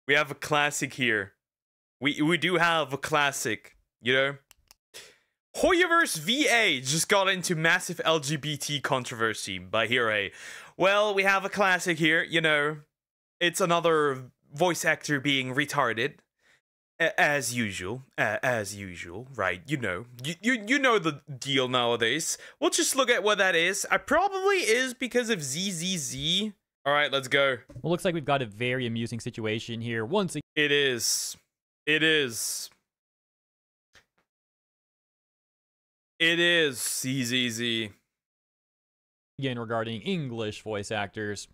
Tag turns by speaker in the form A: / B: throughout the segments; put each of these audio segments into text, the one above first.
A: We have a classic here. We do have a classic, you know? Hoyoverse VA just got into massive LGBT controversy by Hei React. Well, we have a classic here, you know. It's another voice actor being retarded. As usual, right? You know the deal nowadays. We'll just look at what that is. I probably is because of ZZZ. All right, let's go.
B: Well, looks like we've got a very amusing situation here. Once again,
A: it is ZZZ.
B: Again, regarding English voice actors.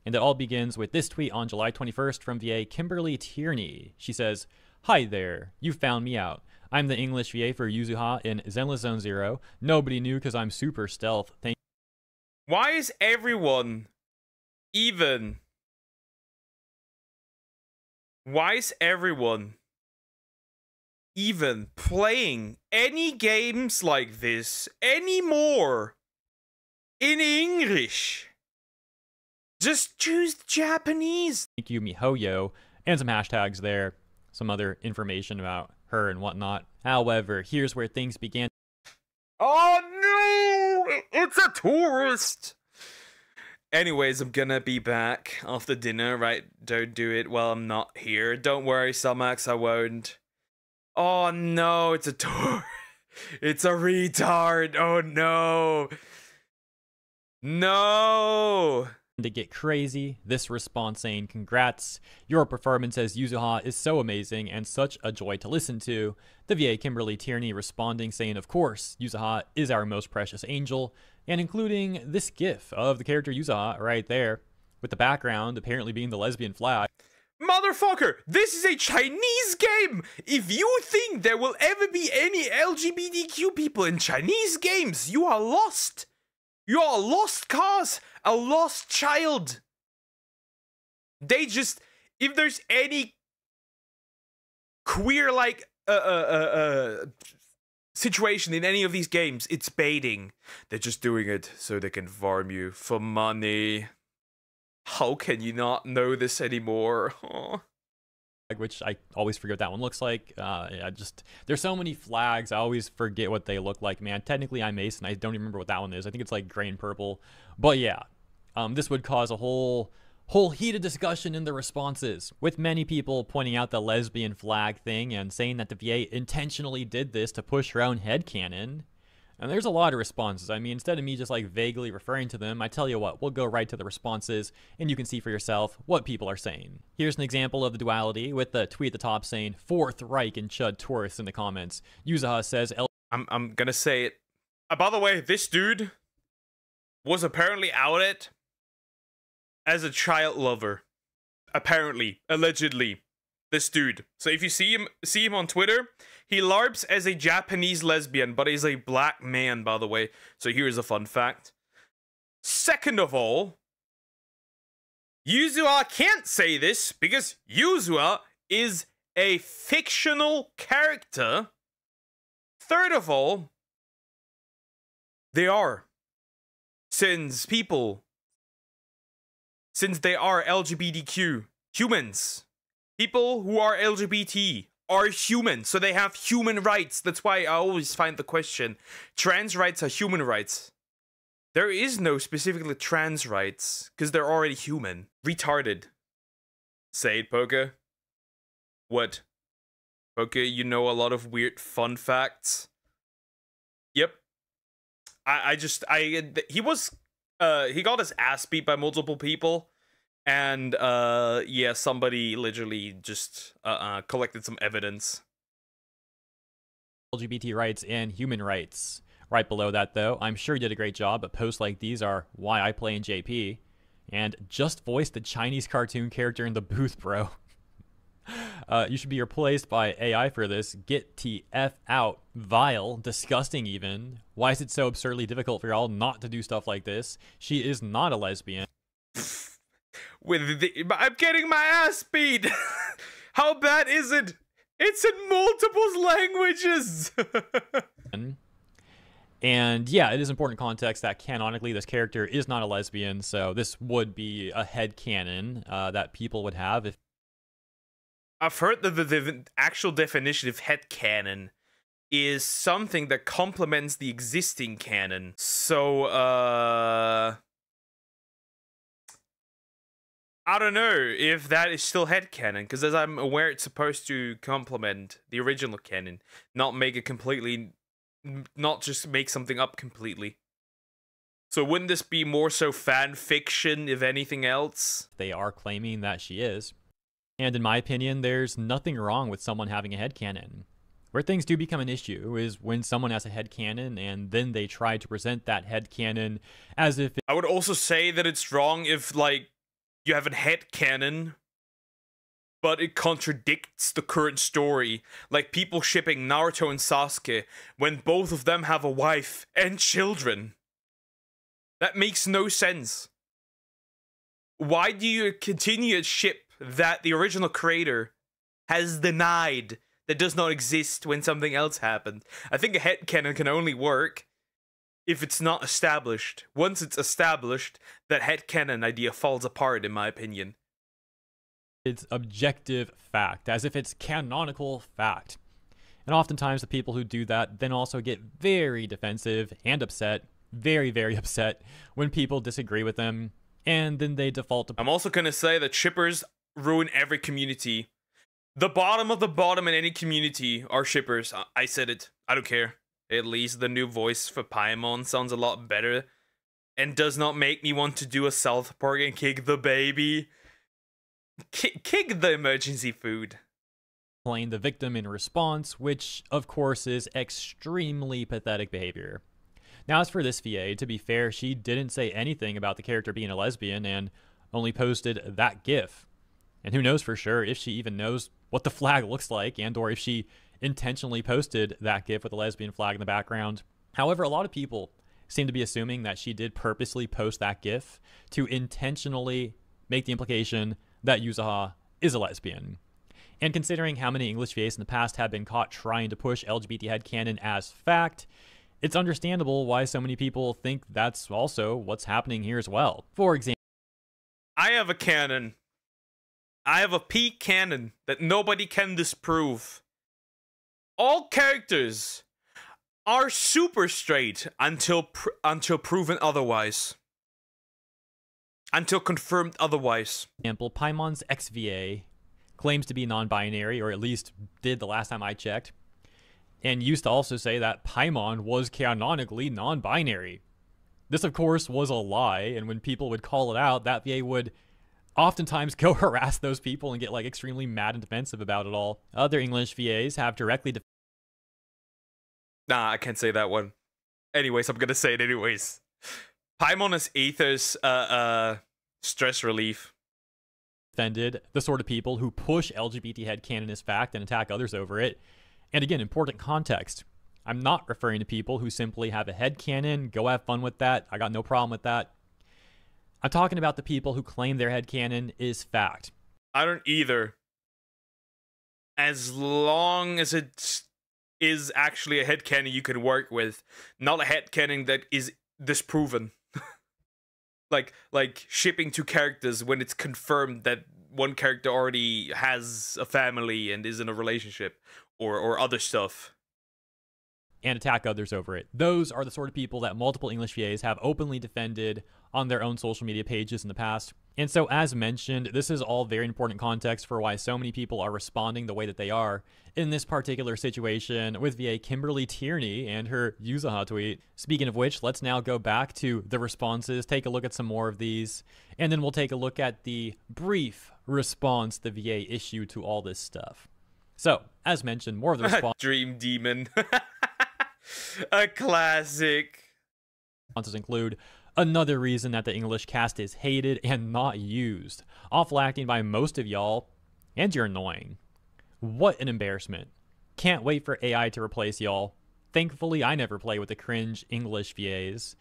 B: And it all begins with this tweet on July 21st from VA Kimberly Tierney. She says, "Hi there, you found me out. I'm the English VA for Yuzuha in Zenless Zone Zero. Nobody knew because I'm super stealth. Thank."
A: Why is everyone even? Why is everyone even playing any games like this anymore in English? Just choose Japanese.
B: Thank you, miHoYo, and some hashtags there. Some other information about her and whatnot. However, here's where things began.
A: Oh no! It's a tourist! Anyways, I'm gonna be back after dinner, right? Don't do it while I'm not here. Don't worry, Sumax, I won't. Oh no, it's a tour. It's a retard. Oh no. No.
B: To get crazy, this response saying, "Congrats, your performance as Yuzuha is so amazing and such a joy to listen to." The VA Kimberly Tierney responding saying, "Of course, Yuzuha is our most precious angel," and including this gif of the character Yuzuha right there, with the background apparently being the lesbian flag.
A: Motherfucker, this is a Chinese game! If you think there will ever be any LGBTQ people in Chinese games, you are lost! You are a lost cause! A lost child! They just... If there's any queer-like situation in any of these games, it's baiting. They're just doing it so they can farm you for money. How can you not know this anymore? Oh.
B: Which I always forget what that one looks like. There's so many flags, I always forget what they look like, man. Technically I'm Ace and I don't even remember what that one is. I think it's like gray and purple. But yeah, this would cause a whole heated discussion in the responses, with many people pointing out the lesbian flag thing and saying that the VA intentionally did this to push her own headcanon. And there's a lot of responses. I mean, instead of me just like vaguely referring to them, I tell you what, we'll go right to the responses and you can see for yourself what people are saying. Here's an example of the duality with the tweet at the top saying Fourth Reich and Chud tourists in the comments. Yuzuha says,
A: I'm gonna say it. By the way, this dude was apparently outed as a child lover. Apparently, allegedly. This dude. So if you see him on Twitter, he LARPs as a Japanese lesbian, but he's a black man, by the way. So here's a fun fact. Second of all, Yuzuha can't say this because Yuzuha is a fictional character. Third of all, they are. Since they are LGBTQ humans. People who are LGBT are human, so they have human rights. That's why I always find the question, trans rights are human rights. There is no specifically trans rights, because they're already human. Retarded. Say it, Poke. What? Poke, you know a lot of weird fun facts? Yep. He got his ass beat by multiple people. And, yeah, somebody literally just, collected some evidence.
B: LGBT rights and human rights. Right below that, though, I'm sure you did a great job, but posts like these are why I play in JP. And just voice the Chinese cartoon character in the booth, bro. You should be replaced by AI for this. Get TF out. Vile. Disgusting, even. Why is it so absurdly difficult for y'all not to do stuff like this? She is not a lesbian.
A: I'm getting my ass beat. How bad is it? It's in multiple languages.
B: And yeah, it is important context that canonically this character is not a lesbian, so this would be a headcanon that people would have if
A: I've heard that the actual definition of headcanon is something that complements the existing canon. So, I don't know if that is still headcanon, because as I'm aware, it's supposed to complement the original canon, not make it completely, not just make something up completely. So wouldn't this be more so fan fiction, if anything else?
B: They are claiming that she is. And in my opinion, there's nothing wrong with someone having a headcanon. Where things do become an issue is when someone has a headcanon and then they try to present that headcanon as if
A: I would also say that it's wrong if, like, you have a headcanon, but it contradicts the current story. Like people shipping Naruto and Sasuke when both of them have a wife and children. That makes no sense. Why do you continue to ship that the original creator has denied that does not exist when something else happened? I think a headcanon can only work if it's not established. Once it's established, that headcanon idea falls apart, in my opinion.
B: it's objective fact, as if it's canonical fact. And oftentimes the people who do that then also get very defensive and upset, very, very upset, when people disagree with them, and then they default to...
A: I'm also going to say that shippers ruin every community. The bottom of the bottom in any community are shippers. I said it. I don't care. At least the new voice for Paimon sounds a lot better and does not make me want to do a South Park and kick the baby. Kick the emergency food.
B: Playing the victim in response, which of course is extremely pathetic behavior. Now as for this VA, to be fair, she didn't say anything about the character being a lesbian and only posted that GIF. And who knows for sure if she even knows what the flag looks like and or if she intentionally posted that GIF with a lesbian flag in the background. However, a lot of people seem to be assuming that she did purposely post that GIF to intentionally make the implication that Yuzuha is a lesbian. And considering how many English VAs in the past have been caught trying to push LGBT headcanon as fact, it's understandable why so many people think that's also what's happening here as well. For example,
A: I have a canon. I have a peak canon that nobody can disprove. All characters are super straight until proven otherwise. Until confirmed otherwise.
B: example, Paimon's ex-VA claims to be non-binary, or at least did the last time I checked, and used to also say that Paimon was canonically non-binary. This, of course, was a lie, and when people would call it out, that VA would oftentimes go harass those people and get like extremely mad and defensive about it all. Other English VAs have directly
A: Nah, I can't say that one. Anyways, I'm gonna say it anyways. Paimon is Aether's stress relief.
B: defended the sort of people who push LGBT headcanon as fact and attack others over it. And again, important context. I'm not referring to people who simply have a headcanon, go have fun with that. I got no problem with that. I'm talking about the people who claim their headcanon is fact.
A: I don't either. As long as it is actually a headcanon you can work with, not a headcanon that is disproven. like shipping two characters when it's confirmed that one character already has a family and is in a relationship, or other stuff.
B: And attack others over it. Those are the sort of people that multiple English VAs have openly defended on their own social media pages in the past. And so, as mentioned, this is all very important context for why so many people are responding the way that they are in this particular situation with VA Kimberly Tierney and her Yuzuha tweet. Speaking of which, let's now go back to the responses, take a look at some more of these, and then we'll take a look at the brief response the VA issued to all this stuff. So, as mentioned, more of the response.
A: Dream Demon. A classic.
B: Responses include: another reason that the English cast is hated and not used. Awful acting by most of y'all, and you're annoying. What an embarrassment. Can't wait for AI to replace y'all. Thankfully, I never play with the cringe English VAs.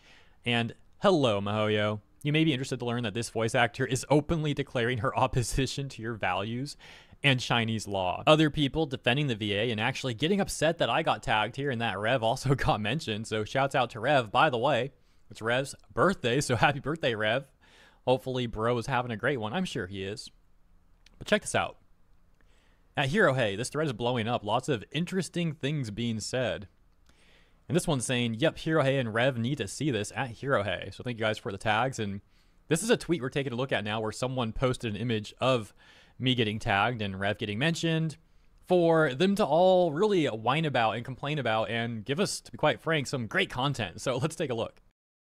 B: And hello, Mihoyo. You may be interested to learn that this voice actor is openly declaring her opposition to your values and Chinese law. Other people defending the VA and actually getting upset that I got tagged here and that Rev also got mentioned. So shouts out to Rev. By the way, it's Rev's birthday, so happy birthday, Rev. Hopefully bro is having a great one. I'm sure he is. But check this out. At Hero Hey, this thread is blowing up. Lots of interesting things being said. And this one's saying, yep, Hero Hey and Rev need to see this at Hero Hey. So thank you guys for the tags. And this is a tweet we're taking a look at now where someone posted an image of me getting tagged and Rev getting mentioned for them to all really whine about and complain about and give us, to be quite frank, some great content. So let's take a look.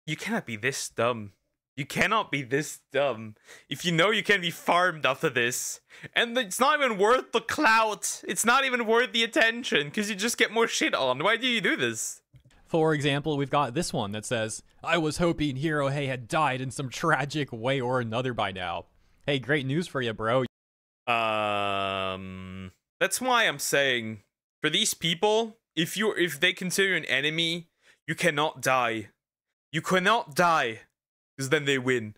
A: You cannot be this dumb. You cannot be this dumb. If you know you can be farmed after this, and it's not even worth the clout. It's not even worth the attention, because you just get more shit on. Why do you do this?
B: For example, we've got this one that says, I was hoping Hero Hey had died in some tragic way or another by now. Hey, great news for you, bro.
A: That's why I'm saying, for these people, if they consider you an enemy, you cannot die. You cannot die, because then they win.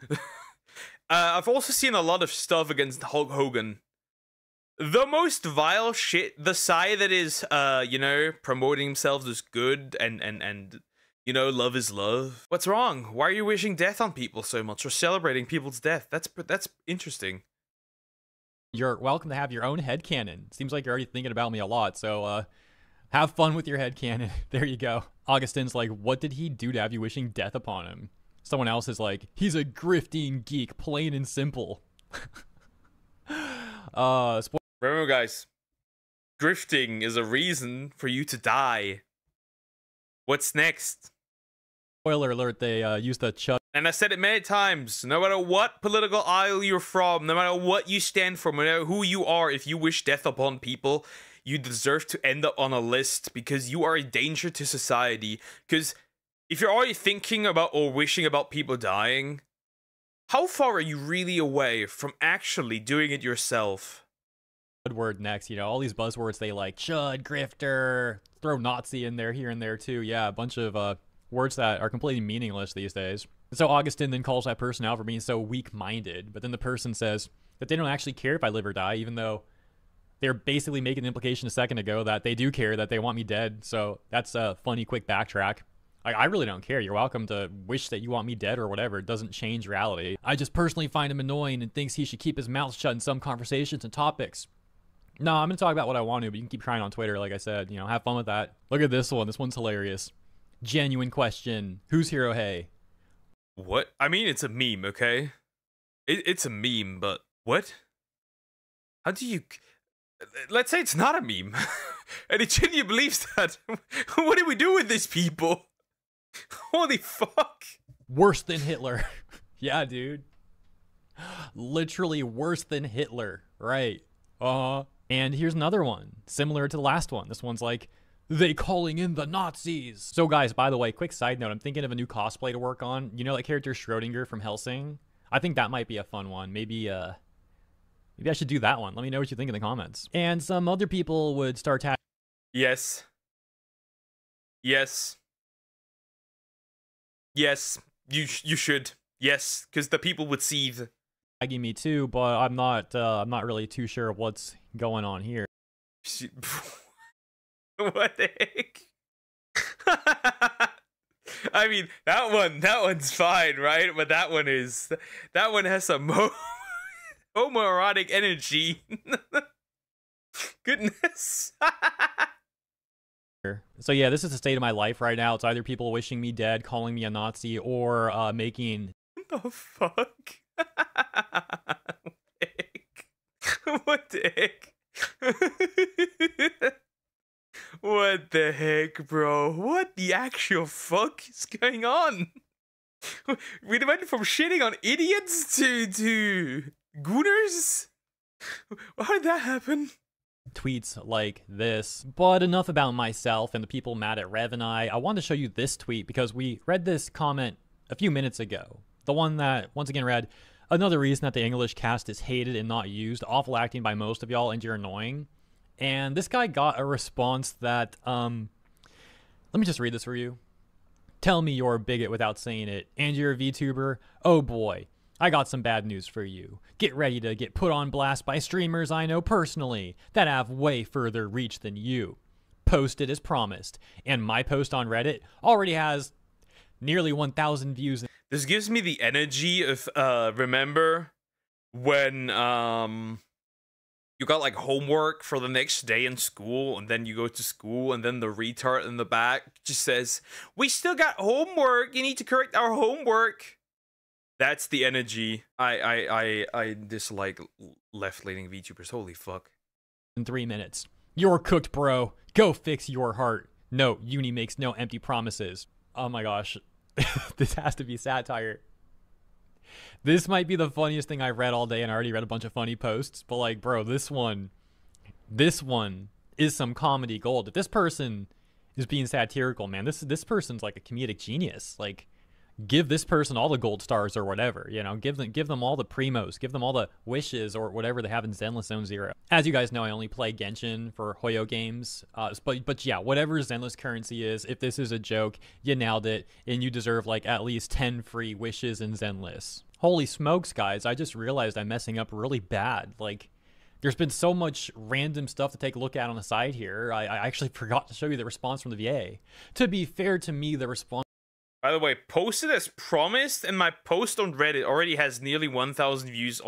A: I've also seen a lot of stuff against Hulk Hogan. The most vile shit, the side that is, you know, promoting themselves as good and you know, love is love. What's wrong? Why are you wishing death on people so much or celebrating people's death? That's interesting.
B: You're welcome to have your own headcanon. Seems like you're already thinking about me a lot, so have fun with your headcanon. There you go. Augustine's like, what did he do to have you wishing death upon him? Someone else is like, he's a grifting geek, plain and simple.
A: Remember, guys, grifting is a reason for you to die. What's next?
B: Spoiler alert, they used the chug.
A: And I said it many times, no matter what political aisle you're from, no matter what you stand for, no matter who you are, if you wish death upon people, you deserve to end up on a list because you are a danger to society. Because if you're already thinking about or wishing about people dying, how far are you really away from actually doing it yourself?
B: Word next, you know, all these buzzwords they like, chud, grifter, throw Nazi in there, here and there too. Yeah, a bunch of words that are completely meaningless these days. So Augustine then calls that person out for being so weak-minded, but then the person says that they don't actually care if I live or die, even though they're basically making the implication a second ago that they do care, that they want me dead. So that's a funny, quick backtrack. Like, I really don't care. You're welcome to wish that you want me dead or whatever. It doesn't change reality. I just personally find him annoying and thinks he should keep his mouth shut in some conversations and topics. No, I'm going to talk about what I want to, but you can keep trying on Twitter, like I said. You know, have fun with that. Look at this one. This one's hilarious. Genuine question. Who's Hero Hey?
A: What? I mean, it's a meme, okay? It's a meme, but what? How do you... Let's say it's not a meme. And it genuinely believes that. What do we do with these people? Holy fuck.
B: Worse than Hitler. Yeah, dude. Literally worse than Hitler. Right. And here's another one, similar to the last one. This one's like, they calling in the Nazis. So guys, by the way, quick side note, I'm thinking of a new cosplay to work on. You know that character Schrodinger from Hellsing? I think that might be a fun one. Maybe I should do that one. Let me know what you think in the comments. And some other people would start tagging.
A: Yes. Yes. Yes. You should. Yes, because the people would seethe.
B: Tagging me too, but I'm not really too sure what's going on here.
A: What the heck? I mean, that one's fine, right? But that one has some homoerotic energy. Goodness.
B: So yeah, this is the state of my life right now. It's either people wishing me dead, calling me a Nazi, or making...
A: What the fuck? What the heck? What the heck, bro? What the actual fuck is going on? We went from shitting on idiots to gooners? How did that happen?
B: Tweets like this. But enough about myself and the people mad at Rev and I want to show you this tweet because we read this comment a few minutes ago. The one that, once again, read, another reason that the English cast is hated and not used, awful acting by most of y'all, and you're annoying. And this guy got a response that, let me just read this for you. Tell me you're a bigot without saying it, and you're a VTuber? Oh boy, I got some bad news for you. Get ready to get put on blast by streamers I know personally that have way further reach than you. Posted as promised, and my post on Reddit already has nearly 1,000 views.
A: This gives me the energy of, remember when, you got like homework for the next day in school, and then you go to school, and then the retard in the back just says, "We still got homework. You need to correct our homework." That's the energy. I dislike left-leaning VTubers. Holy fuck.
B: In 3 minutes. You're cooked, bro. Go fix your heart. No, uni makes no empty promises. Oh my gosh. This has to be satire. This might be the funniest thing I've read all day, and I already read a bunch of funny posts, but like, bro, this one is some comedy gold. If this person is being satirical, man, this person's like a comedic genius. Like, give this person all the gold stars or whatever, you know, give them all the primos, give them all the wishes or whatever they have in Zenless Zone Zero. As you guys know, I only play Genshin for Hoyo games, but yeah, whatever Zenless currency is, if this is a joke, you nailed it, and you deserve like at least 10 free wishes in Zenless. Holy smokes, guys, I just realized I'm messing up really bad. Like, there's been so much random stuff to take a look at on the side here. I actually forgot to show you the response from the VA. To be fair to me, the response...
A: By the way, posted as promised, and my post on Reddit already has nearly 1,000 views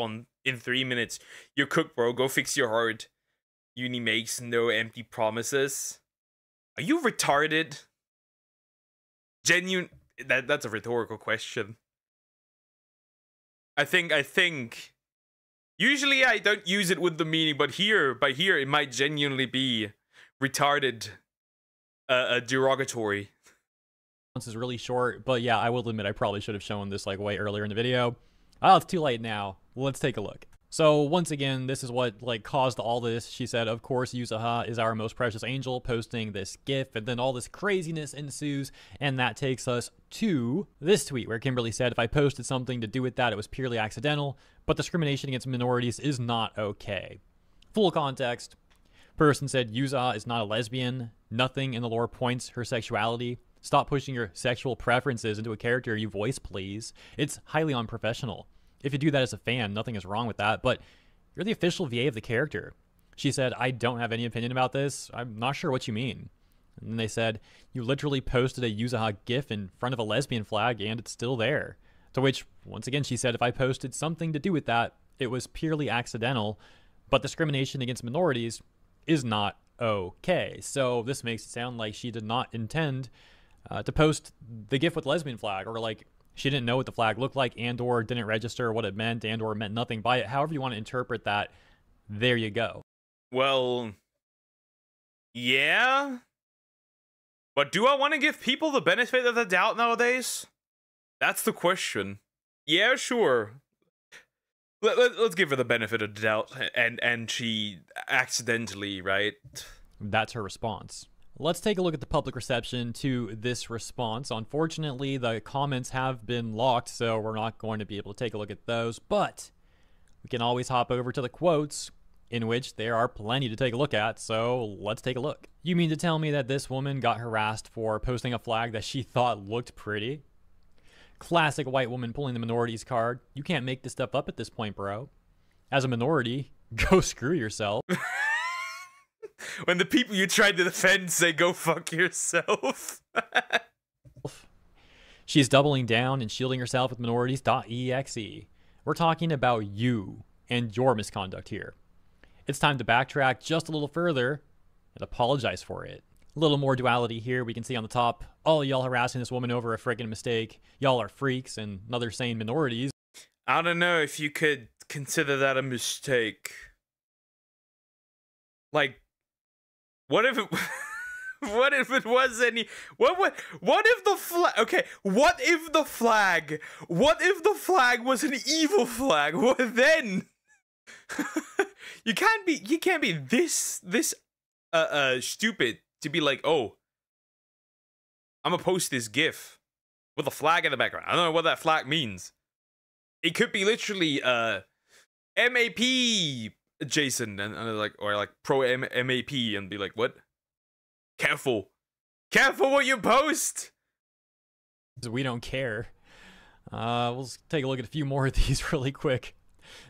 A: in 3 minutes. You're cooked, bro. Go fix your heart. Uni makes no empty promises. Are you retarded? Genuine. That's a rhetorical question. I think. Usually I don't use it with the meaning, but here it might genuinely be retarded, derogatory.
B: Is really short, but yeah, I will admit I probably should have shown this like way earlier in the video. Oh, it's too late now. Let's take a look. So once again, this is what like caused all this. She said, of course, Yuzaha is our most precious angel, posting this gif, and then all this craziness ensues, and that takes us to this tweet where Kimberly said, if I posted something to do with that, it was purely accidental, but discrimination against minorities is not okay. Full context. Person said Yuzaha is not a lesbian. Nothing in the lore points her sexuality. Stop pushing your sexual preferences into a character you voice, please. It's highly unprofessional. If you do that as a fan, nothing is wrong with that, but you're the official VA of the character. She said, I don't have any opinion about this. I'm not sure what you mean. And then they said, you literally posted a Yuzaha gif in front of a lesbian flag and it's still there. To which, once again, she said, if I posted something to do with that, it was purely accidental, but discrimination against minorities is not okay. So this makes it sound like she did not intend to post the gif with lesbian flag, or like she didn't know what the flag looked like and or didn't register what it meant and or meant nothing by it. However you want to interpret that, there you go.
A: Well, yeah. But do I want to give people the benefit of the doubt nowadays? That's the question. Yeah, sure. Let's give her the benefit of the doubt, and she accidentally, right?
B: That's her response. Let's take a look at the public reception to this response. Unfortunately, the comments have been locked, so we're not going to be able to take a look at those, but we can always hop over to the quotes, in which there are plenty to take a look at, so let's take a look. You mean to tell me that this woman got harassed for posting a flag that she thought looked pretty? Classic white woman pulling the minorities card. You can't make this stuff up at this point, bro. As a minority, go screw yourself.
A: When the people you tried to defend say go fuck yourself.
B: She's doubling down and shielding herself with minorities.exe. We're talking about you and your misconduct here. It's time to backtrack just a little further and apologize for it. A little more duality here. We can see on the top, all y'all harassing this woman over a friggin' mistake. Y'all are freaks, and another saying minorities.
A: I don't know if you could consider that a mistake. Like, what if it what if it was any what if the flag, okay, what if the flag was an evil flag? What then? you can't be this stupid to be like, oh, I'm gonna post this gif with a flag in the background. I don't know what that flag means. It could be literally MAP Jason, and like, or like pro MAP, and be like, what? Careful what you post.
B: We don't care. We'll take a look at a few more of these really quick.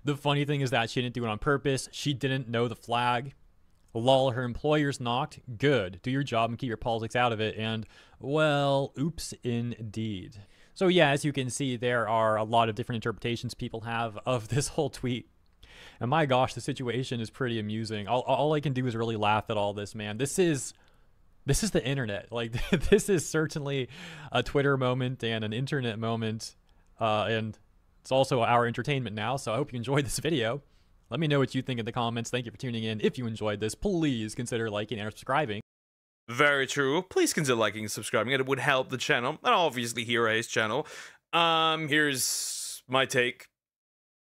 B: The funny thing is that she didn't do it on purpose. She didn't know the flag. Lol, her employers knocked. Good. Do your job and keep your politics out of it. And, well, oops, indeed. So yeah, as you can see, there are a lot of different interpretations people have of this whole tweet. And my gosh, the situation is pretty amusing. All I can do is really laugh at all this, man. This is the internet. Like, this is certainly a Twitter moment and an internet moment, and it's also our entertainment now. So I hope you enjoyed this video. Let me know what you think in the comments. Thank you for tuning in. If you enjoyed this, please consider liking and subscribing.
A: Very true. Please consider liking and subscribing. It would help the channel, and obviously Hei's channel. Here's my take.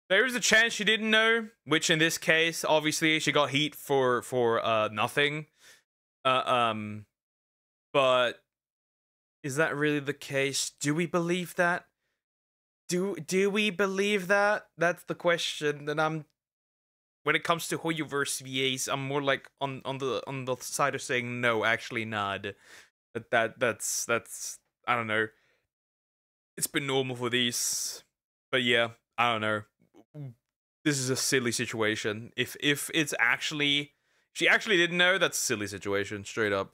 A: There's a chance she didn't know, which in this case, obviously, she got heat for nothing. But is that really the case? Do we believe that? Do we believe that? That's the question. And when it comes to Hoyoverse VAs, I'm more like on the side of saying no, actually not. That's I don't know. It's been normal for these, but yeah, I don't know. This is a silly situation. If it's actually she actually didn't know, that's a silly situation, straight up.